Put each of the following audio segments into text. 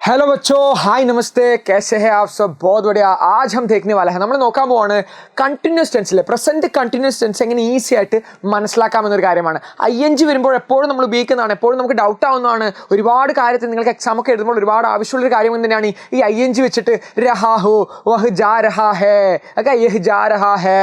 Hello बच्चों, हाय नमस्ते, कैसे हैं आप सब? बहुत बढ़िया। आज हम देखने वाला है, നമ്മൾ നോക്കാൻ പോവാണ് കണ്ടിന്യൂസ് ടെൻസിലെ പ്രസന്റ് കണ്ടിന്യൂസ് ടെൻസ് എങ്ങനെ ഈസി ആയിട്ട് മനസ്സിലാക്കാമെന്നൊരു കാര്യമാണ്. ING വരുമ്പോൾ എപ്പോഴും നമ്മൾ ഉപയോഗിക്കുന്നതാണ്, എപ്പോഴും നമുക്ക് ഡൗട്ട് ആവുന്നതാണ്. ഒരുപാട് കാര്യത്തിൽ നിങ്ങൾക്ക് എക്സാം ഒക്കെ എഴുതുമ്പോൾ ഒരുപാട് ആവശ്യമുള്ളൊരു കാര്യം തന്നെയാണ് ഈ ING വെച്ചിട്ട് രഹാ ഹോ, വഹ് ജാ രഹാ ഹേ, ഒക്കെ യഹ് ജാ രഹാ ഹേ,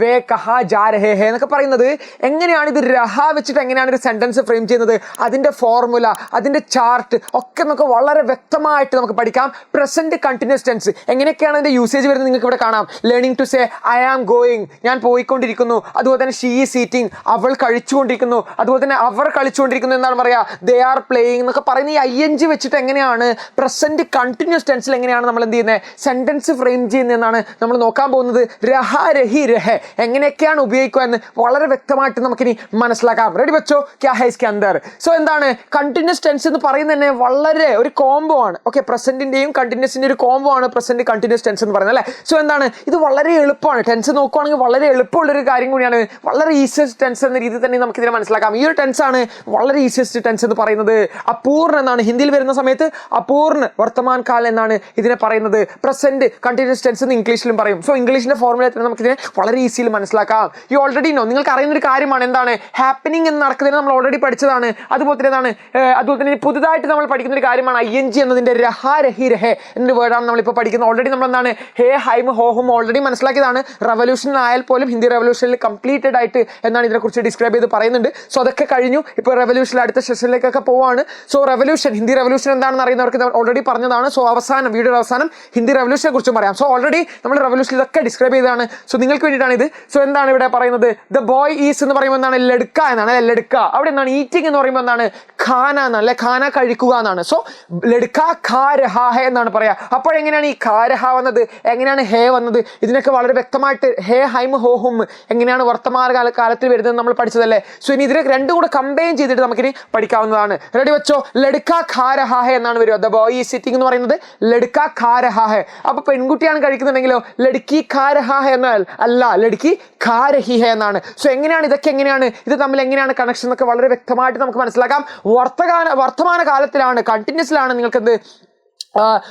വേ കഹാ ജാ രഹേ ഹേ എന്നൊക്കെ പറയുന്നത്. എങ്ങനെയാണ് ഇത് രഹാ വെച്ചിട്ട് എങ്ങനെയാണ് ഒരു സെന്റൻസ് ഫ്രെയിം ചെയ്യുന്നത്, അതിന്റെ ഫോർമുല, അതിന്റെ ചാർട്ട് ഒക്കെ നമുക്ക് വളരെ വ്യക്തമായിട്ട് നമുക്ക് പഠിക്കാം. പ്രസന്റ് കണ്ടിന്യൂസ് ടെൻസ് എങ്ങനെയൊക്കെയാണ് അതിന്റെ യൂസേജ് വരുന്നത് നിങ്ങൾക്ക് ഇവിടെ കാണാം. Learning to say I am going, ഞാൻ പോയിക്കൊണ്ടിരിക്കുന്നു. അതുപോലെ തന്നെ ഷീ ഈസ് ഈറ്റിംഗ്, അവൾ കഴിച്ചുകൊണ്ടിരിക്കുന്നു. അതുപോലെ തന്നെ അവർ കളിച്ചുകൊണ്ടിരിക്കുന്നു എന്നാണ് പറയാ. ദേ ആർ പ്ലേയിങ് എന്നൊക്കെ പറയുന്ന ഈ ING വെച്ചിട്ട് എങ്ങനെയാണ് പ്രസന്റ് കണ്ടിന്യൂസ് ടെൻസിൽ എങ്ങനെയാണ് നമ്മൾ എന്ത് ചെയ്യുന്നത്, സെന്റൻസ് ഫ്രെയിം ചെയ്യുന്നതെന്നാണ് നമ്മൾ നോക്കാൻ പോകുന്നത്. രഹ രഹി രഹെ എങ്ങനെയൊക്കെയാണ് ഉപയോഗിക്കുക എന്ന് വളരെ വ്യക്തമായിട്ട് നമുക്കിനി മനസ്സിലാക്കാം. റെഡി ബച്ചോ, ക്യാ ഹൈ ഇസ്കെ അന്തർ. സോ എന്താണ് കണ്ടിന്യൂസ് ടെൻസ് എന്ന് പറയുന്നത് തന്നെ വളരെ ഒരു കോംബോ ആണ്. ഓക്കെ, പ്രസന്റിന്റെയും കണ്ടിന്യൂസിന്റെ ഒരു കോംബോ ആണ് പ്രസന്റ് കണ്ടിന്യൂസ് ടെൻസ് എന്ന് പറയുന്നത് അല്ലേ. സോ എന്താണ് ഇത് വളരെ എളുപ്പമാണ്. ടെൻസ് നോക്കുവാണെങ്കിൽ വളരെ എളുപ്പമുള്ളൊരു കാര്യം കൂടിയാണ്. വളരെ ഈസിയസ്റ്റ് ടെൻസ് എന്ന രീതിയിൽ തന്നെ നമുക്ക് ഇതിനെ മനസ്സിലാക്കാം. ഈ ഒരു ടെൻസ് ആണ് വളരെ ഈസിയസ്റ്റ് ടെൻസ് എന്ന് പറയുന്നത്. അപൂർണ്ണ എന്നാണ് ഹിന്ദിയിൽ വരുന്ന സമയത്ത് അപൂർണ്ണ വർത്തമാൻ കാൽ എന്നാണ് ഇതിനെ പറയുന്നത്. പ്രസന്റ് കണ്ടിന്യൂസ് ടെൻസ് എന്ന് ഇംഗ്ലീഷിലും പറയും. സോ ഇംഗ്ലീഷിന്റെ ഫോർമുല തന്നെ നമുക്ക് ഇതിനെ വളരെ ഈസിയിൽ മനസ്സിലാക്കാം. യു ഓൾറെഡി നോ, നിങ്ങൾക്ക് അറിയുന്ന ഒരു കാര്യമാണ് എന്താണ് ഹാപ്പനിങ് എന്ന് നടക്കുന്നത്, നമ്മൾ ഓൾറെഡി പഠിച്ചതാണ്. അതുപോലെ തന്നെ പുതുതായിട്ട് നമ്മൾ പഠിക്കുന്ന ഒരു കാര്യമാണ് ING എന്നതിന്റെ രഹാ രഹി രഹേ എന്നൊരു വേർഡാണ് നമ്മളിപ്പോൾ പഠിക്കുന്നത്. ഓൾറെഡി നമ്മൾ എന്താണ് ഹേ ഹൈം ഹോഹും ഓൾറെഡി മനസ്സിലാക്കിയതാണ്. റവല്യൂഷനിലായാൽ പോലും ഹിന്ദി റവല്യൂഷനിൽ കംപ്ലീറ്റഡ് ആയിട്ട് എന്നാണ് ഇതിനെക്കുറിച്ച് ഡിസ്ക്രൈബ് ചെയ്ത് പറയുന്നുണ്ട്. സോ അതൊക്കെ കഴിഞ്ഞു. ഇപ്പോൾ റവല്യൂഷൻ അടുത്ത സെഷനിലേക്കൊക്കെ പോവാണ്. സോ റവല്യൂഷൻ, ഹിന്ദി റവല്യൂഷൻ എന്താണെന്ന് അറിയുന്നവർക്ക് ഓൾറെഡി പറഞ്ഞതാണ്. സോ അവസാനം വീഡിയോയുടെ അവസാനം ഹിന്ദി റവല്യൂഷനെ കുറിച്ചും പറയാം. സോ ഓൾറെഡി നമ്മൾ റവല്യൂഷൻ ഇതൊക്കെ ഡിസ്ക്രൈബ് ചെയ്തതാണ്. സോ നിങ്ങൾക്ക് വേണ്ടിയിട്ടാണ് ഇത്. സോ എന്താണ് ഇവിടെ പറയുന്നത്, ദ ബോയ് ഈസ് എന്ന് പറയുമ്പോൾ എന്താണ് ലഡ്ക എന്നാണ്. ലഡ്ക അവിടെ എന്താണ് ഈറ്റിംഗ് എന്ന് പറയുമ്പോൾ എന്താണ് ഖാന എന്നാണ് അല്ലെ, ഖാന കഴിക്കുക എന്നാണ്. സോ ലഡ്ക ഖാ രഹാ ഹേ എന്നാണ് പറയാ. അപ്പോൾ എങ്ങനെയാണ് ഈ ഖാ രഹാ വന്നത്, എങ്ങനെയാണ് ഹേ വന്നത്, ഇതിനൊക്കെ വളരെ വ്യക്തമായിട്ട് ഹേ ഹൈം ഹോഹും എങ്ങനെയാണ് വർത്തമാന കാലത്തിൽ വരുന്നത് നമ്മൾ പഠിച്ചതല്ലേ. സോ ഇനി ഇതിനെ രണ്ടും കൂടെ കമ്പൈൻ ചെയ്തിട്ട് നമുക്കിനി പഠിക്കാവുന്നതാണ്. റെഡി വെച്ചോ, ലഡ്ക ഖാ രഹാ ഹേ എന്നാണ് വരിക. ദ ബോയ് ഈസ് സിറ്റിംഗ് എന്ന് പറയുന്നത് ലഡ്ക ഖാ രഹാ ഹേ. അപ്പൊ പെൺകുട്ടിയാണ് കഴിക്കുന്നുണ്ടെങ്കിലോ ലഡ്കി ഖാ രഹാ ഹേ എന്നാൽ അല്ല, ലഡ്കി ഖാ രഹി ഹേ എന്നാണ്. സോ എങ്ങനെയാണ് ഇതൊക്കെ, എങ്ങനെയാണ് ഇത് തമ്മിൽ എങ്ങനെയാണ് കണക്ഷൻ എന്നൊക്കെ വളരെ വ്യക്തമായിട്ട് നമുക്ക് മനസ്സിലാക്കാം. വർത്തമാന കാലത്തിലാണ്, കണ്ടിന്യൂസിലാണ് നിങ്ങൾക്ക് എന്ത്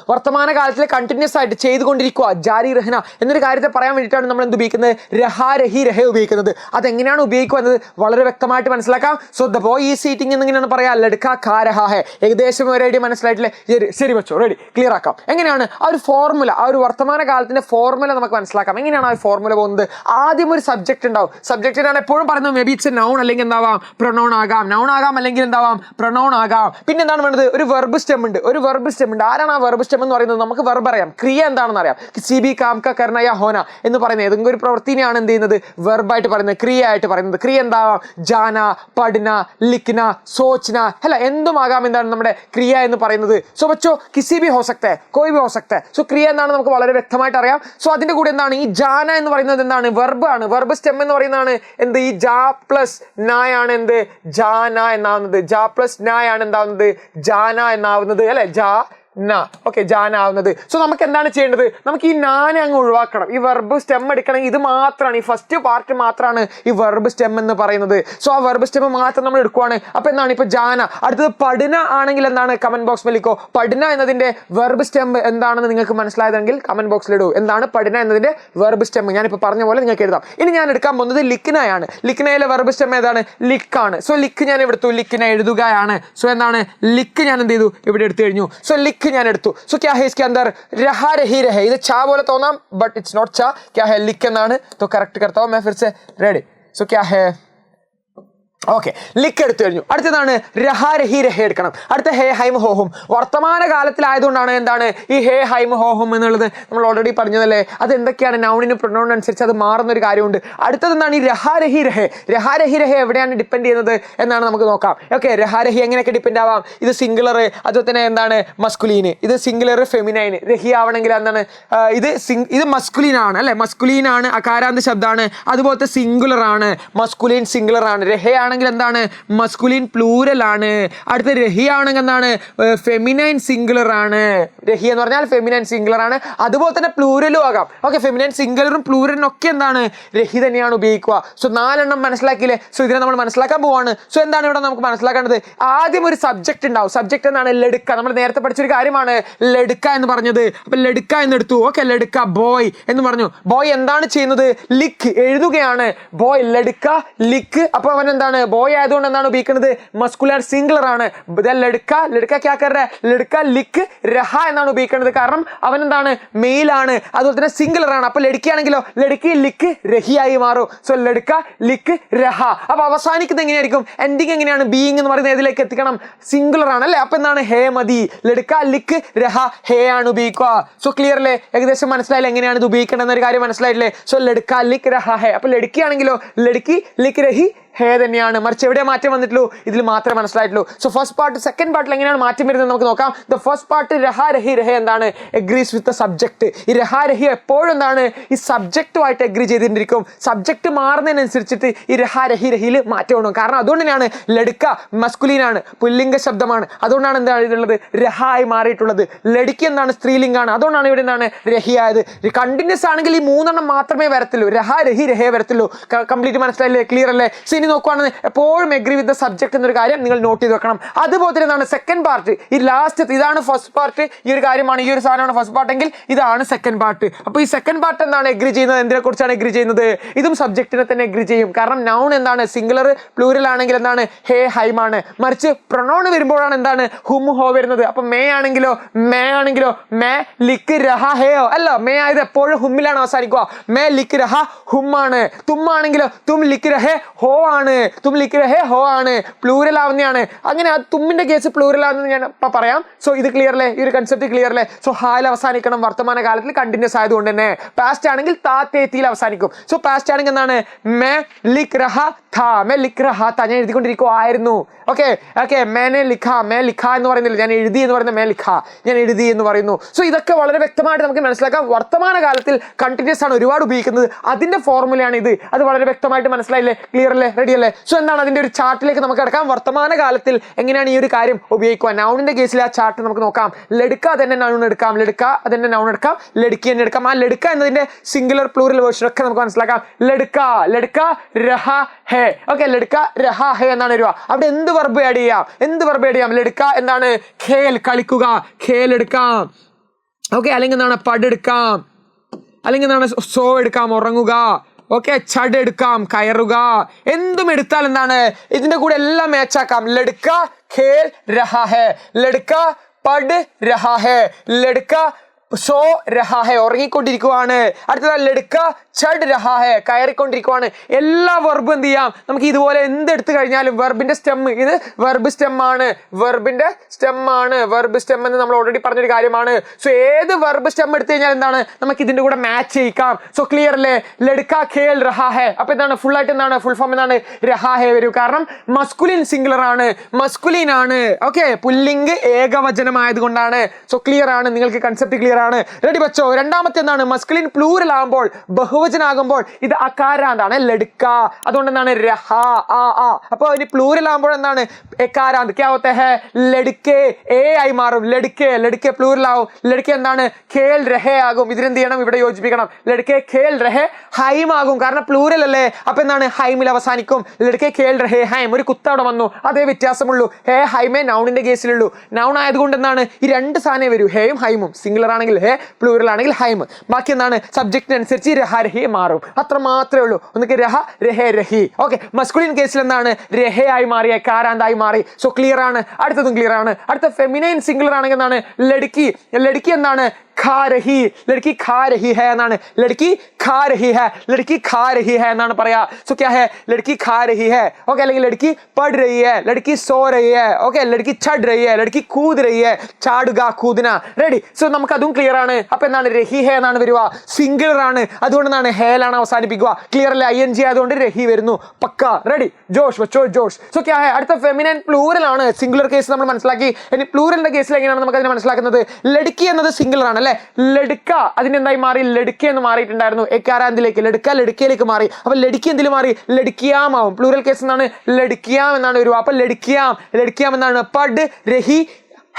വർത്തമാന കാലത്തിൽ കണ്ടിന്യൂസ് ആയിട്ട് ചെയ്തുകൊണ്ടിരിക്കുക, ജാരി റഹ്ന എന്നൊരു കാര്യത്തെ പറയാൻ വേണ്ടിയിട്ടാണ് നമ്മൾ എന്ത് ഉപയോഗിക്കുന്നത്, രഹാ രഹി രഹ ഉപയോഗിക്കുന്നത്. അതെങ്ങനെയാണ് ഉപയോഗിക്കുക എന്നത് വളരെ വ്യക്തമായിട്ട് മനസ്സിലാക്കാം. So the boy is eating എന്നിങ്ങനെയാണ് പറയാ, ലഡ്ക ഖാ രഹാ ഹേ. ഏകദേശം ഒരു ഐഡിയ മനസ്സിലായിട്ടില്ലേ? ശരി വെച്ചോ, റെഡി, ക്ലിയർ ആക്കാം. എങ്ങനെയാണ് ആ ഒരു ഫോർമുല, ആ ഒരു വർത്തമാന കാലത്തിന്റെ ഫോർമുല നമുക്ക് മനസ്സിലാക്കാം. എങ്ങനെയാണ് ആ ഫോർമുല പോകുന്നത്? ആദ്യം ഒരു സബ്ജക്ട് ഉണ്ടാവും. സബ്ജക്റ്റ് ഞാൻ എപ്പോഴും പറയുന്നത് may be it's A noun അല്ലെങ്കിൽ എന്താവാം പ്രൊനൗൺ ആകാം. നൗൺ ആകാം അല്ലെങ്കിൽ എന്താവാം പ്രൊനൗൺ ആകാം. പിന്നെ എന്താണ് വേണ്ടത്, ഒരു വെർബ് സ്റ്റെം ഉണ്ട്. ഒരു വെർബ് സ്റ്റെം ഉണ്ട്. ആരാണ് വെർബ് സ്റ്റെം എന്ന് പറയുന്നത്? നമുക്ക് വെർബ് അറിയാം, ക്രിയ എന്താണെന്ന് അറിയാം. സിബി കാം ക കർണ യ ഹോന എന്ന് പറയുന്നത് ഏതെങ്കിലും ഒരു പ്രവൃത്തിനെയാണ് എന്ത് ചെയ്യുന്നത്, വെർബായിട്ട് പറയുന്നത്, ക്രിയ ആയിട്ട് പറയുന്നത്. ക്രിയ എന്താവാം ജാന, പഠന, ലിഖ്ന, സോച്ന, അല്ല എന്തുമാകാം. എന്താണ് നമ്മുടെ ക്രിയ എന്ന് പറയുന്നത്? സോ ബച്ചോ കിസി ബി ഹോ സക്ത ഹൈ, കോയി ബി ഹോ സക്ത ഹൈ. സോ ക്രിയ എന്താണ് നമുക്ക് വളരെ വ്യക്തമായിട്ട് അറിയാം. സോ അതിന്റെ കൂടെ എന്താണ് ഈ ജാന എന്ന് പറയുന്നത് എന്താണ്, വെർബ് ആണ്. വെർബ് സ്റ്റെം എന്ന് പറയുന്നതാണ് എന്ത്, ഈ ജാ പ്ലസ് നായാണ് എന്ത് ജാന എന്നാവുന്നത്. ജാ പ്ലസ് നായാണ് എന്താവുന്നത് ജാന എന്നാവുന്നത് അല്ലെ, ജാ നാ. ഓക്കെ, ജാന ആവുന്നത്. സോ നമുക്ക് എന്താണ് ചെയ്യേണ്ടത്, നമുക്ക് ഈ നാനെ അങ്ങ് ഒഴിവാക്കണം. ഈ വെർബ് സ്റ്റെം എടുക്കണമെങ്കിൽ ഇത് മാത്രമാണ്, ഈ ഫസ്റ്റ് പാർട്ട് മാത്രമാണ് ഈ വെർബ് സ്റ്റെം എന്ന് പറയുന്നത്. സോ ആ വെർബ് സ്റ്റെം മാത്രം നമ്മൾ എടുക്കുവാണ്. അപ്പൊ എന്താണ് ഇപ്പൊ ജാന. അടുത്തത് പഠന ആണെങ്കിൽ എന്താണ്, കമന്റ് ബോക്സ് മെലിക്കോ. പഠന എന്നതിന്റെ വെർബ് സ്റ്റെം എന്താണെന്ന് നിങ്ങൾക്ക് മനസ്സിലായതെങ്കിൽ കമന്റ് ബോക്സിൽ ഇടൂ. എന്താണ് പഠന എന്നതിന്റെ വെർബ് സ്റ്റെം? ഞാനിപ്പോൾ പറഞ്ഞ പോലെ നിങ്ങൾക്ക് എഴുതാം. ഇനി ഞാൻ എടുക്കാൻ പോകുന്നത് ലിഖ്നയാണ്. ലിഖ്നയിലെ വെർബ് സ്റ്റെം ഏതാണ്, ലിക്കാണ്. സോ ലിക്ക് ഞാൻ എടുത്തു, ലിഖ്ന എഴുതുകയാണ്. സോ എന്താണ് ലിക്ക് ഞാൻ എന്ത് ചെയ്തു, ഇവിടെ എടുത്തു കഴിഞ്ഞു. സോ ലിക്ക് ഞാൻ എടുത്തു. സോ ക്യാ ഹൈ ഇസ്കെ അന്തർ രഹാ രഹി രഹേ. ഇത് ചാ പോലെ തോന്നാം, ബട്ട് ഇറ്റ്സ് നോട്ട് ചാ. ക്യാ ഹൈ ലിക്ക് എന്നാണ്. तो करेक्ट करता हूं मैं फिर से. रेडी. सो क्या है, ഓക്കെ, ലിക്ക് എടുത്തു കഴിഞ്ഞു. അടുത്തതാണ് രഹാ രഹി രഹ എടുക്കണം. അടുത്ത ഹേ ഹൈം ഹോഹും. വർത്തമാന കാലത്തിലായതുകൊണ്ടാണ് എന്താണ് ഈ ഹേ ഹൈം ഹോഹും എന്നുള്ളത് നമ്മൾ ഓൾറെഡി പറഞ്ഞതല്ലേ. അത് എന്തൊക്കെയാണ്, നൗണിന് പ്രൊനൗൺ അനുസരിച്ച് അത് മാറുന്ന ഒരു കാര്യമുണ്ട്. അടുത്തത് എന്താണ് ഈ രഹാ രഹി രഹേ. രഹാ രഹി രഹ എവിടെയാണ് ഡിപ്പെൻഡ് ചെയ്യുന്നത് എന്നാണ് നമുക്ക് നോക്കാം. ഓക്കെ, രഹാ രഹി എങ്ങനെയൊക്കെ ഡിപ്പെൻഡ് ആവാം. ഇത് സിംഗുലർ, അതുപോലെ തന്നെ എന്താണ് മസ്കുലീന്. ഇത് സിംഗുലർ ഫെമിനൈന്. രഹി ആവണമെങ്കിൽ എന്താണ് ഇത് മസ്കുലീൻ ആണ് അല്ലെ, മസ്കുലീൻ ആണ്, അകാരാന്ത ശബ്ദമാണ്. അതുപോലത്തെ സിംഗുലർ ആണ്, മസ്കുലീൻ സിംഗുലർ ആണ്. രഹ ആണെങ്കിൽ എന്താണ് മസ്കുലിൻ പ്ലൂരൽ ആണ്. അടുത്ത രഹി ആണെങ്കിൽ എന്താണ് ഫെമിനൈൻ സിംഗുലർ ആണ്. രഹി എന്ന് പറഞ്ഞാൽ ഫെമിനൈൻ സിംഗുലർ ആണ്. അതുപോലെ തന്നെ പ്ലൂരലും ആകാം. ഓക്കെ, ഫെമിനൈൻ സിംഗുലറും പ്ലൂരലിനും ഒക്കെ എന്താണ് രഹി തന്നെയാണ് ഉപയോഗിക്കുക. സോ 4 മനസ്സിലാക്കിയില്ലേ? സോ ഇതിനെ നമ്മൾ മനസ്സിലാക്കാൻ പോവാണ്. സോ എന്താണ് ഇവിടെ നമുക്ക് മനസ്സിലാക്കേണ്ടത്? ആദ്യം ഒരു സബ്ജക്റ്റ് ഉണ്ടാവും. സബ്ജക്റ്റ് എന്താണ്? ലടുക്ക. നമ്മൾ നേരത്തെ പഠിച്ചൊരു കാര്യമാണ് ലടുക്ക എന്ന് പറഞ്ഞത്. അപ്പൊ ലടുക്ക എന്ന് എടുത്തു. ഓക്കെ, ലടുക്ക ബോയ് എന്ന് പറഞ്ഞു. ബോയ് എന്താണ് ചെയ്യുന്നത്? ലിക്ക് എഴുതുകയാണ്. ബോയ് ലടുക്ക ലിക്ക്. അപ്പൊ അവൻ എന്താണ്? ബോയ് ആയതുകൊണ്ട് എന്താണ് ഉപയോഗിക്കുന്നത്? മസ്കുലർ സിംഗുലർ ആണ്. ലടുക്ക ലടുക്ക ക്യാ കർ രഹാ? ലടുക്ക ലിക്ക് രഹ എന്നാണ് ഉപയോഗിക്കുന്നത്. കാരണം അവൻ എന്താണ്? മെയിൽ ആണ്, അതുപോലെ തന്നെ സിംഗുലർ ആണ്. അപ്പൊ ലടുക്കിയാണെങ്കിലോ ലടുക്കി ലിക്ക് രഹിയായി മാറും. സോ ലടുക്ക ലിക്ക് രഹ. അപ്പൊ അവസാനിക്കുന്നത് എങ്ങനെയായിരിക്കും? എൻഡിങ് എങ്ങനെയാണ്? ബീയിങ് എന്ന് പറയുന്നത് ഇതിലേക്ക് എത്തിക്കണം, സിംഗുലർ ആണ് അല്ലേ? അപ്പൊ എന്താണ്? ഹേ മതി. ലടുക്ക ലിക്ക് രഹ ഹേ ആണ് ഉപയോഗിക്കുക. സോ ക്ലിയർ അല്ലേ? ഏകദേശം മനസ്സിലായില്ലേ എങ്ങനെയാണ് ഇത് ഉപയോഗിക്കേണ്ടത് എന്നൊരു കാര്യം മനസ്സിലായില്ലേ? സോ ലടുക്ക ലിക്ക് രഹ ഹേ. അപ്പൊ ലടുക്കിയാണെങ്കിലോ ലടുക്കി ലിക്ക് രഹി ഹേ തന്നെയാണ്. മറിച്ച് എവിടെ മാറ്റം വന്നിട്ടുള്ളൂ? ഇതിൽ മാത്രമേ മനസ്സിലായിട്ടുള്ളൂ. സോ ഫസ്റ്റ് പാർട്ട് സെക്കൻഡ് പാർട്ടിൽ എങ്ങനെയാണ് മാറ്റം വരുന്നത് നമുക്ക് നോക്കാം. ദ ഫസ്റ്റ് പാർട്ട് രഹ രഹി രഹ എന്താണ്? Agrees with the subject. ഈ രഹ രഹി എപ്പോഴും എന്താണ്? ഈ സബ്ജക്റ്റുമായിട്ട് എഗ്രി ചെയ്തിരിക്കും. സബ്ജക്ട് മാറുന്നതിനനുസരിച്ചിട്ട് ഈ രഹ രഹി രഹിയിൽ മാറ്റം ഉണ്ടാവും. കാരണം അതുകൊണ്ട് തന്നെയാണ് ലടുക്ക മസ്കുലീനാണ്, പുല്ലിംഗ ശബ്ദമാണ്. അതുകൊണ്ടാണ് എന്താണ് ഇതിലുള്ളത്? രഹ ആയി മാറിയിട്ടുള്ളത്. ലടുക്കി എന്താണ്? സ്ത്രീലിംഗാണ്. അതുകൊണ്ടാണ് ഇവിടെ എന്താണ്? രഹിയായത്. കണ്ടിന്യൂസ് ആണെങ്കിൽ ഈ 3 മാത്രമേ വരത്തുള്ളൂ. രഹ രഹി രഹേ വരത്തുള്ളൂ. കംപ്ലീറ്റ് മനസ്സിലായില്ലേ? ക്ലിയർ അല്ലേ? ഇനി നോക്കുവാണെങ്കിൽ എപ്പോഴും എഗ്രി വിത്ത് ദ സബ്ജക്ട് എന്നൊരു കാര്യം നിങ്ങൾ നോട്ട് ചെയ്ത് വെക്കണം. അതുപോലെ തന്നെ എന്താണ് സെക്കൻഡ് പാർട്ട്? ഈ ലാസ്റ്റ് ഇതാണ് ഫസ്റ്റ് പാർട്ട്. ഈ ഒരു കാര്യമാണ്, ഈ ഒരു സാധനമാണ് ഫസ്റ്റ് പാർട്ട് എങ്കിൽ ഇതാണ് സെക്കൻഡ് പാർട്ട്. അപ്പോൾ ഈ സെക്കൻഡ് പാർട്ട് എന്താണ് എഗ്രി ചെയ്യുന്നത്? എന്തിനെ കുറിച്ചാണ് എഗ്രി ചെയ്യുന്നത്? ഇതും സബ്ജക്റ്റിനെ തന്നെ എഗ്രി ചെയ്യും. കാരണം നൗൺ എന്താണ്? സിംഗുലർ പ്ലൂരൽ ആണെങ്കിൽ എന്താണ്? ഹേ ഹൈമാണ്. മറിച്ച് പ്രൊനൗൺ വരുമ്പോഴാണ് എന്താണ്? ഹും ഹോ വരുന്നത്. അപ്പൊ മേ ആണെങ്കിലോ മേ ലിക്ക് രഹ ഹേയോ അല്ല. മേ ആയത് എപ്പോഴും ഹുമ്മിലാണ് അവസാനിക്കുക. മേ ലിക്ക് രഹ ഹും ആണ്. തും ആണെങ്കിലോ തും ലിക്ക് രഹേ ഹോ ആണ്. തും ലിക്ക് രഹേ ഹോ ആണ്. പ്ലൂരൽ ആവുന്നതാണ്. അങ്ങനെ ആ തുമ്മിന്റെ കേസ് പ്ലൂരൽ ആവുന്നത് ഞാൻ ഇപ്പൊ പറയാം. സോ ഇത് ക്ലിയർ അല്ലേ? ഈ ഒരു കൺസെപ്റ്റ് ക്ലിയർ അല്ലേ? സോ ഹായിൽ അവസാനിക്കണം. വർത്തമാന കാലത്തിൽ കണ്ടിന്യൂസ് ആയതുകൊണ്ട് തന്നെ. പാസ്റ്റ് ആണെങ്കിൽ താ തേത്തിയിൽ അവസാനിക്കും. സോ പാസ്റ്റ് ആണെങ്കിൽ എന്താണ്? മേ ലിക്ക് രഹ ഥാ. മേ ലിക്ക് രഹ ഥാ. ഞാൻ എഴുതിക്കൊണ്ടിരിക്കുവായിരുന്നു. Okay okay. മേനെ ലിഖ. മേ ലിഖ എന്ന് പറയുന്നില്ല, ഞാൻ എഴുതി എന്ന് പറയുന്നത് മേ ലിഖ. ഞാൻ എഴുതി എന്ന് പറയുന്നു. സോ ഇതൊക്കെ വളരെ വ്യക്തമായിട്ട് നമുക്ക് മനസ്സിലാക്കാം. വർത്തമാന കാലത്തിൽ കണ്ടിന്യൂസ് ആണ് ഒരുപാട് ഉപയോഗിക്കുന്നത്. അതിന്റെ ഫോർമുലയാണ് ഇത്. അത് വളരെ വ്യക്തമായിട്ട് മനസ്സിലായില്ലേ? ക്ലിയർ അല്ലേ? റെഡി അല്ലേ? സോ എന്താണ് അതിന്റെ ഒരു ചാർട്ടിലേക്ക് നമുക്ക് കിടക്കാം. വർത്തമാന കാലത്തിൽ എങ്ങനെയാണ് ഈ ഒരു കാര്യം ഉപയോഗിക്കുക? നൗണിന്റെ കേസിൽ ആ ചാർട്ട് നമുക്ക് നോക്കാം. ലടുക്ക തന്നെ നൗൺ എടുക്കാം, ലടുക്ക അതിന്റെ നൗൺ എടുക്കാം, ലടുക്കി തന്നെ എടുക്കാം. ആ ലടുക്ക എന്നതിന്റെ സിംഗുലർ പ്ലൂറൽ വേർഷൻ ഒക്കെ നമുക്ക് മനസ്സിലാക്കാം. ലടുക്ക രഹ ഹേ. ഓക്കെ, ലടുക്ക രഹ ഹേ എന്നാണ് വരിക. അവിടെ എന്ത് വെർബ് ആഡ് ചെയ്യാം? ലടുക്ക എന്താണ്? ഖേൽ കളിക്കുക, ഖേൽ എടുക്കാം. ഓക്കെ, അല്ലെങ്കിൽ എന്താണ്? പടെടുക്കാം, അല്ലെങ്കിൽ എന്താണ്? സോ എടുക്കാം, ഉറങ്ങുക. ഓക്കെ, ചട് എടുക്കാം, കയറുക. എന്തും എടുത്താൽ എന്താണ്? ഇതിന്റെ കൂടെ എല്ലാം മാച്ചാക്കാം. ലടുക്ക ഖേൽ രഹാ ഹേ, ലടുക്ക പട് രഹാ ഹേ, ലടുക്ക സോ രഹാ ഹേ ഉറങ്ങിക്കൊണ്ടിരിക്കുവാണ്. അടുത്തത് ലടുക്ക ചട് രഹാ ഹേ കയറിക്കൊണ്ടിരിക്കുവാണ്. എല്ലാ വെർബും എന്ത് ചെയ്യാം? നമുക്ക് ഇതുപോലെ എന്തെടുത്തു കഴിഞ്ഞാലും വെർബിന്റെ സ്റ്റെം, ഇത് വെർബ് സ്റ്റെം ആണ്, വെർബിന്റെ സ്റ്റെം ആണ്. വെർബ് സ്റ്റെം എന്ന് നമ്മൾ ഓൾറെഡി പറഞ്ഞൊരു കാര്യമാണ്. സോ ഏത് വെർബ് സ്റ്റെം എടുത്തു കഴിഞ്ഞാൽ എന്താണ്? നമുക്ക് ഇതിന്റെ കൂടെ മാച്ച് ചെയ്യിക്കാം. സോ ക്ലിയർ അല്ലേ? ലടുക്ക ഖേൽ രഹാ ഹേ. അപ്പൊ എന്താണ്? ഫുൾ ആയിട്ട് എന്താണ്? ഫുൾ ഫോം എന്താണ്? രഹാ ഹേ വരും. കാരണം മസ്കുലിൻ സിംഗുലർ ആണ്, മസ്കുലിൻ ആണ്. ഓക്കെ, പുല്ലിംഗ് ഏകവചനമായത് കൊണ്ടാണ്. സോ ക്ലിയർ ആണ്? നിങ്ങൾക്ക് കൺസെപ്റ്റ് ക്ലിയർ ആണ്? റെഡി വെച്ചോ? രണ്ടാമത്തെ എന്താണ്? മസ്കുലിൻ പ്ലൂറൽ ആകുമ്പോൾ, ബഹുവചനാകുമ്പോൾ ഇത് അകാരാന്താണ്, ലടുക്ക. അതുകൊണ്ട് എന്താണ്? രഹ ആ ആ. അപ്പൊ ഇനി പ്ലൂറൽ ആകുമ്പോൾ എന്താണ്? എക്കാരാന്ത്. ക്യാ ഹോത്താ ഹേ? ലടുക്കെ എ ആയി മാറും. ലടുക്കെ പ്ലൂറൽ ആവും. ലടുക്കെ എന്താണ്? ഖേൽ രഹേ ആകും. ഇതിനെന്ത് ചെയ്യണം? ഇവിടെ യോജിപ്പിക്കണം. ലടുക്കെ ഖേൽ രഹേ ഹൈം ആകും. കാരണം പ്ലൂറൽ അല്ലേ? അപ്പൊ എന്താണ്? ഹൈമിൽ അവസാനിക്കും. ലടുക്കെ ഖേൽ രഹേ ഹൈം. ഒരു കുത്ത അവിടെ വന്നു, അതേ വ്യത്യാസമുള്ളൂ. ഹേ ഹൈമേ നൗണിന്റെ കേസിലുള്ളൂ. നൗൺ ആയതുകൊണ്ട് എന്താണ്? ഈ രണ്ട് സാധനം വരൂ, ഹേയും ഹൈമും. സിംഗുലർ ആണെങ്കിൽ ഹേ, പ്ലൂറൽ ആണെങ്കിൽ ഹൈം. ബാക്കി എന്താണ്? സബ്ജക്റ്റിനനുസരിച്ച് രഹ രഹി മാറും. അത്ര മാത്രമേ ഉള്ളൂ. ഒന്നിക്ക് രഹ രഹേ രഹി. ഓക്കെ, മസ്കുലിൻ കേസിൽ എന്താണ്? രഹയായി മാറി, കാരാന്തായി മാറി. സോ ക്ലിയർ ആണ്? അടുത്തതും ക്ലിയർ ആണ്. അടുത്ത ഫെമിനൈൻ സിംഗുലർ ആണെങ്കിൽ എന്താണ്? ലടുക്കി. ലടുക്കി എന്താണ്? खा रही, लड़की खा रही है എന്നാണ്. ലड़की खा रही है, लड़की खा रही है എന്നാണ് പറയാ. സോ क्या है? लड़की खा रही है. ഓക്കെ, അല്ലെങ്കിൽ लड़की पढ़ रही है, लड़की सो रही है. ഓക്കെ, लड़की चढ़ रही है, लड़की कूद रही है. ചാടുക, കൂദന. റെഡി? സോ നമുക്ക് അതും ക്ലിയർ ആണ്. അപ്പൊ എന്താണ്? രഹി ഹേ എന്നാണ് വരിക. സിംഗുലർ ആണ്, അതുകൊണ്ട് എന്താണ്? ഹേലാണ് അവസാനിപ്പിക്കുക. ക്ലിയർ അല്ലേ? ING ആയതുകൊണ്ട് രഹി വരുന്നു. പക്ക. റെഡി? ജോഷ് വെച്ചോ, ജോഷ്. സോ क्या है? അടുത്ത ഫെമിനൈൻ പ്ലൂറൽ ആണ്. സിംഗുലർ കേസ് നമ്മൾ മനസ്സിലാക്കി. ഇനി പ്ലൂറലിന്റെ കേസിൽ എങ്ങനെയാണ് നമുക്ക് അതിനെ മനസ്സിലാക്കുന്നത്? ലടുക്കി എന്നത് സിംഗുലർ ആണ് അല്ലേ? ലടുക്ക അതിന് എന്തായി മാറി? ലടുക്ക എന്ന് മാറിയിട്ടുണ്ടായിരുന്നു. എക്കാരാന്തിലേക്ക് ലടുക്കയിലേക്ക് മാറി. അപ്പൊ ലടുക്കി എന്തിൽ മാറി? ലടുക്കിയാം ആവും. പ്ലൂറൽ കേസ് എന്നാണ് ലടുക്കിയാം എന്നാണ് വരിക. അപ്പൊ ലടുക്കിയാം എന്നാണ്. പഡ് രഹി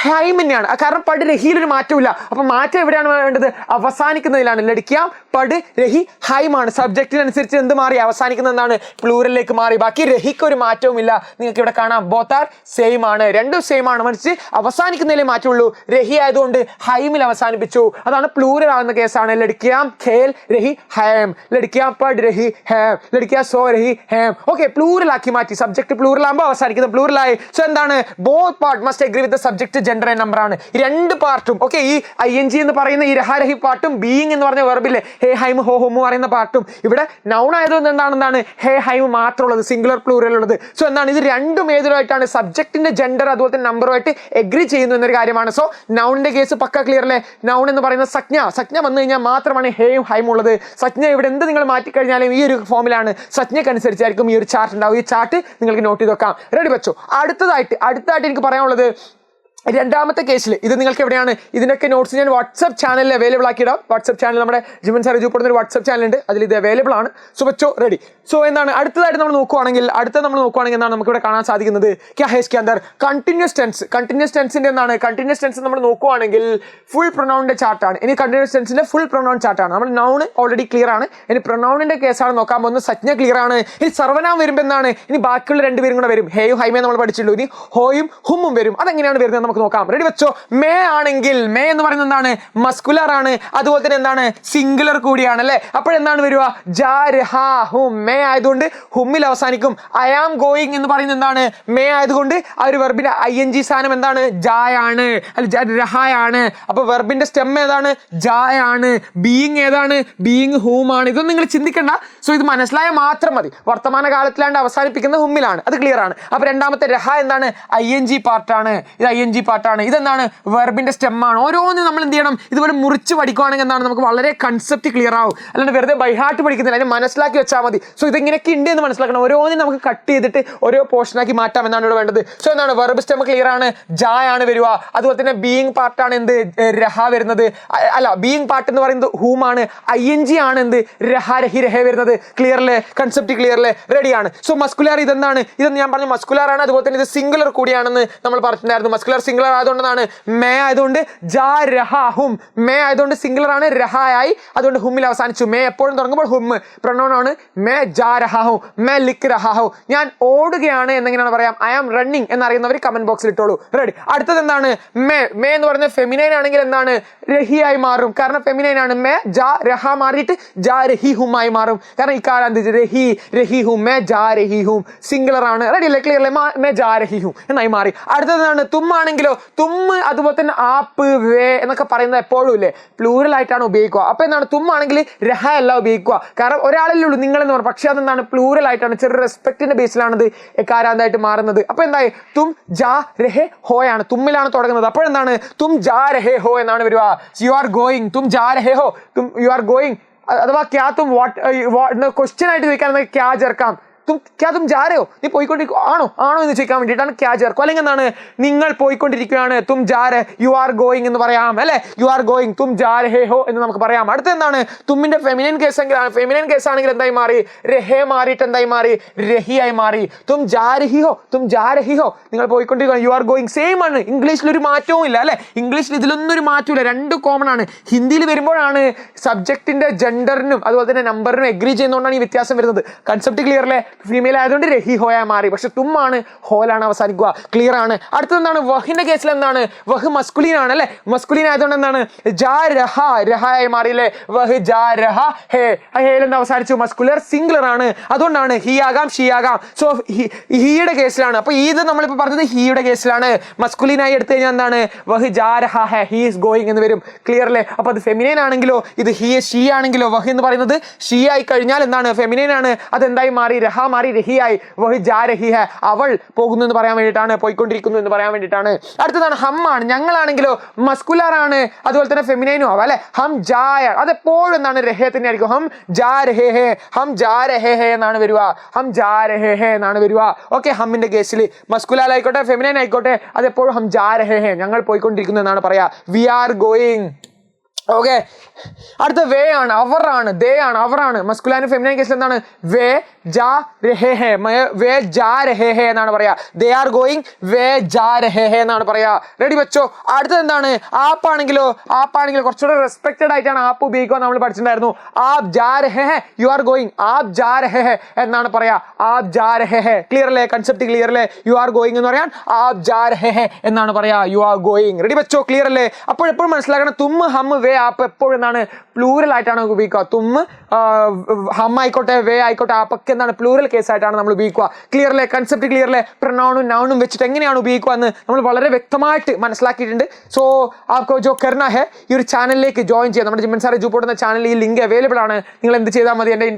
ഹൈം തന്നെയാണ്. കാരണം പട് രഹിയിൽ ഒരു മാറ്റമില്ല. അപ്പൊ മാറ്റം എവിടെയാണ് വേണ്ടത്? അവസാനിക്കുന്നതിലാണ്. ലടിക്കാം പട് രഹി ഹൈമാണ്. സബ്ജക്റ്റിനനുസരിച്ച് എന്ത് മാറി? അവസാനിക്കുന്നതാണ് പ്ലൂറലിലേക്ക് മാറി. ബാക്കി രഹിക്ക് ഒരു മാറ്റവും ഇല്ല. നിങ്ങൾക്ക് ഇവിടെ കാണാം ബോത്ത് ആർ സെയിം ആണ്, രണ്ടും സെയിം ആണ്. മറിച്ച് അവസാനിക്കുന്നതിലേ മാറ്റമുള്ളൂ. രഹി ആയതുകൊണ്ട് ഹൈമിൽ അവസാനിപ്പിച്ചു. അതാണ് പ്ലൂറൽ ആകുന്ന കേസാണ്. ലടിക്കാം ഖേൽ രഹി ഹൈം, ലടിക്കാം പട് രഹി ഹേം, ലടിക്കാം സോ രഹി ഹേം. ഓക്കെ, പ്ലൂറൽ ആക്കി മാറ്റി. സബ്ജക്ട് പ്ലൂറൽ ആകുമ്പോൾ അവസാനിക്കുന്നത് പ്ലൂറലായി. സോ എന്താണ്? Both part must agree with subject gender and number ആണ്. രണ്ട് പാർട്ടും ഓക്കെ. ഈ ING എന്ന് പറയുന്ന ഈ രഹാരഹി പാർട്ടും ബീയിങ് എന്ന് പറഞ്ഞ വെർബില്ലേ ഹേ ഹൈം ഹോ ഹോം പറയുന്ന പാർട്ടും ഇവിടെ നൗൺ ആയതുകൊണ്ട് എന്താണ് ഹേ ഹൈം മാത്രമുള്ളത്, സിംഗുലർ പ്ലൂറൽ ഉള്ളത്. സോ എന്താണ്? ഇത് രണ്ടും ഏതുമായിട്ടാണ്? സബ്ജക്റ്റിന്റെ ജെൻഡർ അതുപോലെ തന്നെ നമ്പറുമായിട്ട് എഗ്രി ചെയ്യുന്നു എന്നൊരു കാര്യമാണ്. സോ നൗണിന്റെ കേസ് പക്ക ക്ലിയർ അല്ലേ? നൗൺ എന്ന് പറയുന്ന സജ്ഞ വന്നു കഴിഞ്ഞാൽ മാത്രമാണ് ഹേയും ഹൈം ഉള്ളത്. സജ്ഞ ഇവിടെ എന്ത് നിങ്ങൾ മാറ്റിക്കഴിഞ്ഞാലും ഈ ഒരു ഫോമിലാണ്. സജ്ഞക്കനുസരിച്ചായിരിക്കും ഈ ഒരു ചാർട്ട് ഉണ്ടാവും. ഈ ചാർട്ട് നിങ്ങൾക്ക് നോട്ട് ചെയ്ത് വെക്കാം. റെഡി വെച്ചോ. അടുത്തതായിട്ട് എനിക്ക് പറയാനുള്ളത് രണ്ടാമത്തെ കേസിൽ ഇത് നിങ്ങൾക്ക് എവിടെയാണ്? ഇതിനൊക്കെ നോട്ട്സ് ഞാൻ വാട്സ്ആപ്പ് ചാനലിൽ അവൈലബിൾ ആക്കിയിടാം. വാട്സ്ആപ്പ് ചാനൽ നമ്മുടെ ജിമൻ സാർ രൂപപ്പെടുന്ന ഒരു വാട്സ്ആപ്പ് ചാനൽ ഉണ്ട്, അതിൽ ഇത് അവൈലബിൾ ആണ്. സോ വെച്ചോ റെഡി. സോ എന്താണ് അടുത്തതായിട്ട് നമ്മൾ നോക്കുവാണെങ്കിൽ എന്താണ് നമുക്ക് ഇവിടെ കാണാൻ സാധിക്കുന്നത്? കണ്ടിന്യൂസ് ടെൻസിന്റെ എന്താണ്? കണ്ടിന്യൂസ് ടെൻസ് നമ്മൾ നോക്കുവാണെങ്കിൽ ഫുൾ പ്രൊനൗണിന്റെ ചാർട്ടാണ്. ഇനി കണ്ടിന്യൂസ് ടെൻസിന്റെ ഫുൾ പ്രൊനൗൺ ചാർട്ടാണ്. നമ്മൾ നൗൺ ഓൾറെഡി ക്ലിയർ ആണ്. ഇനി പ്രൊനൗണിന്റെ കേസാണ് നോക്കാൻ പോകുന്നത്. സജ്ഞ ക്ലിയർ ആണ്. ഇനി സർവനാം വരുമ്പോൾ എന്താണ്? ഇനി ബാക്കിയുള്ള രണ്ടുപേരും കൂടെ വരും. ഹേയും ഹൈമേ നമ്മൾ പഠിച്ചുള്ളൂ. ഇനി ഹോയും ഹുമ്മും വരും. അതെങ്ങനെയാണ് വരുന്നത് നമുക്ക് നോക്കാം. റെഡി വെച്ചോ. മേ ആണെങ്കിൽ മേ എന്ന് പറയുന്നത് എന്താണ്? മസ്കുലർ ആണ്. അതുപോലെ തന്നെ എന്താണ്? സിംഗുലർ കൂടിയാണ് അല്ലെ? അപ്പോഴെന്താണ് വരിക? മേ ആയതുകൊണ്ട് ഹുമ്മിൽ അവസാനിക്കും. ഐ ആം ഗോയിങ് എന്ന് പറയുന്നത് എന്താണ്? മേ ആയതുകൊണ്ട് ആ ഒരു വെർബിന്റെ ING സ്ഥാനം എന്താണ്? ജായാണ് അല്ല രഹായാണ്. അപ്പൊ വെർബിന്റെ സ്റ്റെം ഏതാണ്? ജായാണ്. ബീയിങ് ഏതാണ്? ബീയിങ് ഹൂം ആണ്. ഇതൊന്നും നിങ്ങൾ ചിന്തിക്കണ്ട. സോ ഇത് മനസ്സിലായ മാത്രം മതി. വർത്തമാന കാലത്തിലാണ്ട് അവസാനിപ്പിക്കുന്ന ഹുമ്മിലാണ്. അത് ക്ലിയർ ആണ്. അപ്പൊ രണ്ടാമത്തെ രഹ എന്താണ്? ING പാർട്ടാണ്. ഇത് ING പാർട്ടാണ്. ഇതെന്താണ്? വെർബിന്റെ സ്റ്റെം ആണ്. ഓരോന്നും നമ്മൾ എന്ത് ചെയ്യണം? ഇതുപോലെ മുറിച്ച് പഠിക്കുവാണെങ്കിൽ എന്താണ്? നമുക്ക് വളരെ കൺസെപ്റ്റ് ക്ലിയർ ആവും. അല്ലാണ്ട് വെറുതെ ബൈഹാർട്ട് പഠിക്കുന്നില്ല, അതിന് മനസ്സിലാക്കി വെച്ചാൽ മതി. സോ ഇതിങ്ങനെയൊക്കെ ഉണ്ട് എന്ന് മനസ്സിലാക്കണം. ഓരോന്നും നമുക്ക് കട്ട് ചെയ്തിട്ട് ഓരോ പോർഷനാക്കി മാറ്റാം എന്നാണ് ഇവിടെ വേണ്ടത്. സോ എന്താണ്? വെർബ് സ്റ്റെം ക്ലിയർ ആണ്. ജായാണ് വരിക. അതുപോലെ തന്നെ ബീയിങ് പാർട്ടാണ് എന്ത്? രഹ വരുന്നത്. അല്ല, ബീയിങ് പാർട്ട് എന്ന് പറയുന്നത് ഹൂം ആണ്. ING ആണ് എന്ത്? രഹ രഹി രഹ വരുന്നത്. ക്ലിയർ അല്ലേ? കൺസെപ്റ്റ് ക്ലിയർ അല്ലേ? റെഡിയാണ്. സോ മസ്കുലാർ ഇതെന്താണ്? ഇതെന്ന് ഞാൻ പറഞ്ഞു മസ്കുലാർ ആണ്. അതുപോലെ തന്നെ ഇത് സിംഗുലർ കൂടിയാണെന്ന് നമ്മൾ പറഞ്ഞിട്ടുണ്ടായിരുന്നു. മസ്കുലാർ സിംഗുലർ ആയതുകൊണ്ടാണ് മേ ആയതുകൊണ്ട് ജാരഹും. മേ ആയതുകൊണ്ട് സിംഗുലർ ആണ്, രഹായി അതുകൊണ്ട് ഹുമ്മിൽ അവസാനിച്ചു. മേ എപ്പോഴും തുടങ്ങുമ്പോൾ ഹും പ്രൊനൗൺ ആണ്. May ജാരഹു, may ലിക് Rahu. ഞാൻ ഓടുകയാണ് എന്നെങ്ങനെയാണ് പറയാം? ഐ ആം റണ്ണിങ് എന്നറിയുന്നവർ കമന്റ് ബോക്സിൽ ഇട്ടോളൂ. റെഡി. അടുത്തത് എന്താണ്? മേ എന്ന് പറയുന്നത് ഫെമിനൈൻ ആണെങ്കിൽ എന്താണ്? രഹിയായി മാറും. കാരണം ഫെമിനൈൻ ആണ്. മേ ജാ രഹ മാറിയിട്ട് ജാ രഹി ഹുമായി മാറും. കാരണം ഇക്കാലം രഹി ഹും, മേ ജാ രഹി ഹും സിംഗുലർ ആണ്. റെഡി അല്ലേ? ക്ലിയർ അല്ലേ? മേ ജാ രഹി ഹും എന്നായി മാറി. അടുത്തതാണ് തുമ്മാണെങ്കിലോ തുമ്മ് അതുപോലെ തന്നെ ആപ്പ് വേ എന്നൊക്കെ പറയുന്നത് എപ്പോഴും ഇല്ലേ പ്ലൂറൽ ആയിട്ടാണ് ഉപയോഗിക്കുക. അപ്പൊ എന്താണ്? തുമ്മാണെങ്കിൽ രഹ അല്ല ഉപയോഗിക്കുക. കാരണം ഒരാളല്ലേ ഉള്ളൂ നിങ്ങളെന്ന് പറഞ്ഞു. പക്ഷെ അതെന്താണ്? പ്ലൂറൽ ആയിട്ടാണ്. ചെറിയ റെസ്പെക്ടിന്റെ ബേസിലാണത് കാരാന്തായിട്ട് മാറുന്നത്. അപ്പൊ എന്തായി? തും ജാ രഹെ ഹോയാണ്. തുമ്മിലാണ് തുടങ്ങുന്നത്. അപ്പോഴെന്താണ്? തും ജാ രഹെ ഹോ എന്നാണ് വരിക. You are going. തും ജാ രഹെ ഹോ, തും യു ആർ ഗോയിങ്. അഥവാ ക്യാ തും വാട്ട് ക്വസ്റ്റ്യൻ ആയിട്ട് ചോദിക്കാൻ ക്യാ ചേർക്കാം. തും ജാരയോ, നീ പോയിക്കൊണ്ടിരിക്കുക ആണോ എന്ന് ചോദിക്കാൻ വേണ്ടിയിട്ടാണ് ക്യാ ചേർക്കും. അല്ലെങ്കിൽ എന്താണ്? നിങ്ങൾ പോയിക്കൊണ്ടിരിക്കുകയാണ്. തും ജാരെ, യു ആർ ഗോയിങ് എന്ന് പറയാം അല്ലെ? യു ആർ ഗോയിങ്, തും ജാരഹേ ഹോ എന്ന് നമുക്ക് പറയാം. അടുത്ത എന്താണ്? തുമ്മിന്റെ ഫെമിനൈൻ കേസ് ആണെങ്കിൽ എന്തായി മാറി? രഹേ മാറിയിട്ട് എന്തായി മാറി? രഹിയായി മാറി. തും ജാരഹി ഹോ, തും ജാരഹി ഹോ, നിങ്ങൾ പോയിക്കൊണ്ടിരിക്കുക. യു ആർ ഗോയിങ് സെയിം ആണ്. ഇംഗ്ലീഷിൽ ഒരു മാറ്റവും ഇല്ല അല്ലെ? ഇംഗ്ലീഷിൽ ഇതിലൊന്നും ഒരു മാറ്റമില്ല. രണ്ടും കോമൺ ആണ്. ഹിന്ദിയിൽ വരുമ്പോഴാണ് സബ്ജക്റ്റിന്റെ ജെൻഡറിനും അതുപോലെ തന്നെ നമ്പറിനും എഗ്രി ചെയ്യുന്നതുകൊണ്ടാണ് ഈ വ്യത്യാസം വരുന്നത്. കൺസെപ്റ്റ് ക്ലിയർ അല്ലേ? ഫീമെയിൽ ആയതുകൊണ്ട് രഹി ഹോയാ മാറി. പക്ഷെ തുമ്മാണ് ഹോലാണ് അവസാനിക്കുക. ക്ലിയർ ആണ്. അടുത്തത് എന്താണ്? വഹിന്റെ കേസിൽ എന്താണ്? വഹ് മസ്കുലീൻ ആണ് അല്ലെ? മസ്കുലീൻ ആയതുകൊണ്ട് എന്താണ്? ജാ രഹ, രഹായി മാറിയില്ലേ? വഹ് ജാ രഹ ഹേ, ഹേലെന്ത് അവസാനിച്ചു? മസ്കുലർ സിംഗുലർ ആണ്. അതുകൊണ്ടാണ് ഹി ആകാം ഷീ ആകാം. സോ ഹീയുടെ കേസിലാണ്. അപ്പൊ ഇത് നമ്മളിപ്പോ പറഞ്ഞത് ഹീയുടെ കേസിലാണ്. മസ്കുലീനായി എടുത്തു കഴിഞ്ഞാൽ എന്താണ്? വഹ് ജാ രഹ ഹേ, ഹി ഈസ് ഗോയിങ് എന്ന് വരും. ക്ലിയർ അല്ലേ? അപ്പൊ അത് ഫെമിനൈൻ ആണെങ്കിലോ, ഇത് ഷീ ആണെങ്കിലോ, വഹ് എന്ന് പറയുന്നത് ഷീ ആയി കഴിഞ്ഞാൽ എന്താണ്? ഫെമിനൈൻ ആണ്. അതെന്തായി മാറി? രഹ മാറി രഹിയായി. വഹ് ജാ രഹി ഹേ, അവൾ പോകുന്നു എന്ന് പറയാൻ വേണ്ടിയിട്ടാണ്, പോയിക്കൊണ്ടിരിക്കുന്നു എന്ന് പറയാൻ വേണ്ടിയിട്ടാണ്. അടുത്തതാണ് ഹം ആണ്. ഞങ്ങളാണെങ്കിലോ മസ്കുലർ ആണ്, അതുപോലെ തന്നെ ഫെമിനൈനും ആവാം അല്ലെ? ഹം ജായ, അതെപ്പോഴും എന്താണ്? രഹേ തന്നെ ആയിരിക്കും. ഹം ജാ രഹേ ഹേ, ഹം ജാ രഹേ ഹേ എന്നാണ് വരിക. ഹം ജാ രഹേ ഹേ എന്നാണ് വരിക. ഓക്കെ, ഹമ്മിന്റെ കേസിൽ മസ്കുലർ ആയിക്കോട്ടെ ഫെമിനൈൻ ആയിക്കോട്ടെ, അതെപ്പോഴും ഹം ജാ രഹേ ഹേ, ഞങ്ങൾ പോയിക്കൊണ്ടിരിക്കുന്നു എന്നാണ് പറയാ. V are going. ഓക്കെ, അടുത്ത വേ ആണ്, അവറാണ്, ദേ ആണ്, അവറാണ്. മസ്കുലൈൻ ഫെമിനൈൻ കേസിൽ എന്താണ്? വേ ജാ രഹേ ഹേ, വേ ജാ രഹേ ഹേ എന്നാണ് പറയാ. ദേ ആർ ഗോയിങ്, വേ ജാ രഹേ ഹേ എന്നാണ് പറയാ. റെഡി വെച്ചോ. അടുത്തത് എന്താണ്? ആപ്പാണെങ്കിലോ, ആപ്പാണെങ്കിൽ കുറച്ചുകൂടെ റെസ്പെക്റ്റഡ് ആയിട്ടാണ് ആപ്പ് ഉപയോഗിക്കുക നമ്മൾ പഠിച്ചിട്ടുണ്ടായിരുന്നു. ആപ് ജാ രഹേ ഹേ, യു ആർ ഗോയിങ്, ആപ് ജാ രഹേ ഹേ എന്നാണ് പറയാ. ആപ് ജാ രഹേ ഹേ. ക്ലിയർ അല്ലേ? കൺസെപ്റ്റ് ക്ലിയർ അല്ലേ? യു ആർ ഗോയിങ് എന്ന് പറയാൻ ആപ് ജാ രഹേ ഹേ എന്നാണ് പറയാ. You are going. റെഡി വെച്ചോ. ക്ലിയർ അല്ലേ? അപ്പോൾ എപ്പോഴും മനസ്സിലാക്കണം, തുമ്മ് ഹം വേ ആപ്പ് എപ്പോഴും എന്താണ്? പ്ലൂറൽ ആയിട്ടാണ് ഉപയോഗിക്കുക. തുമ്മ് ഹം ആയിക്കോട്ടെ, വേ ആയിക്കോട്ടെ, ആപ്പൊക്കെ എന്താണ്? പ്ലൂറൽ കേസ് ആയിട്ടാണ് നമ്മൾ ഉപയോഗിക്കുക. ക്ലിയർ അല്ലേ? കൺസെപ്റ്റ് ക്ലിയർ അല്ലേ? പ്രൊനൗണും നൗണും വെച്ചിട്ട് എങ്ങനെയാണ് ഉപയോഗിക്കുക എന്ന് നമ്മൾ വളരെ വ്യക്തമായിട്ട് മനസ്സിലാക്കിയിട്ടുണ്ട്. സോ ആപ്കോ ജോ കർനാ ഹെ, ഈ ഒരു ചാനലിലേക്ക് ജോയിൻ ചെയ്യാം. നമ്മുടെ ജിമ്മൻ സാറെ ജൂപ്പോട്ട് എന്ന ചാനലിൽ ഈ ലിങ്ക് അവൈലബിൾ ആണ്. നിങ്ങൾ എന്ത് ചെയ്താൽ മതി? എൻ്റെ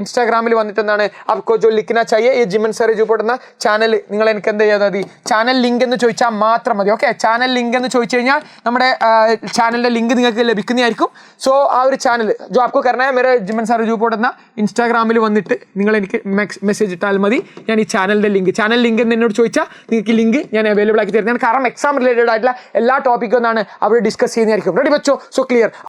ഇൻസ്റ്റാഗ്രാമിൽ വന്നിട്ട് എന്താണ്? ആപ്കോ ജോ ലിഖ്നാ ചാഹിയെ ഈ ജിമ്മൻ സാറെ ജൂപ്പോട്ട് എന്ന ചാനൽ നിങ്ങൾ എനിക്ക് എന്ത് ചെയ്താൽ മതി? ചാനൽ ലിങ്ക് എന്ന് ചോദിച്ചാൽ മാത്രം മതി. ഓക്കെ, ചാനൽ ലിങ്ക് എന്ന് ചോദിച്ചു കഴിഞ്ഞാൽ നമ്മുടെ ചാനലിൻ്റെ ലിങ്ക് നിങ്ങൾക്ക് ലഭിക്കുന്നതായിരിക്കും. സോ ആ ഒരു ചാനൽ ജോ ആപ്കോ കർനാ ഹെ, മേരെ ജിമ്മൻ സാറെ ജൂപ്പോട്ട് എന്ന ഇൻസ്റ്റാഗ്രാമിൽ വന്നിട്ട് നിങ്ങൾ എനിക്ക് മെസ്സേജ് ഇട്ടാൽ മതി. ഞാൻ ഈ ചാനലിൻ്റെ ലിങ്ക് എന്ന് എന്നോട് ചോദിച്ചാൽ നിങ്ങൾക്ക് ലിങ്ക് ഞാൻ അവൈലബിൾ ആക്കി തരുന്നതാണ്. കാരണം എക്സാം റിലേറ്റഡ് ആയിട്ടുള്ള എല്ലാ ടോപ്പിക്കും എന്താണ് അവർ ഡിസ്കസ് ചെയ്യുന്നതായിരിക്കും. റെഡി വെച്ചോ. So clear.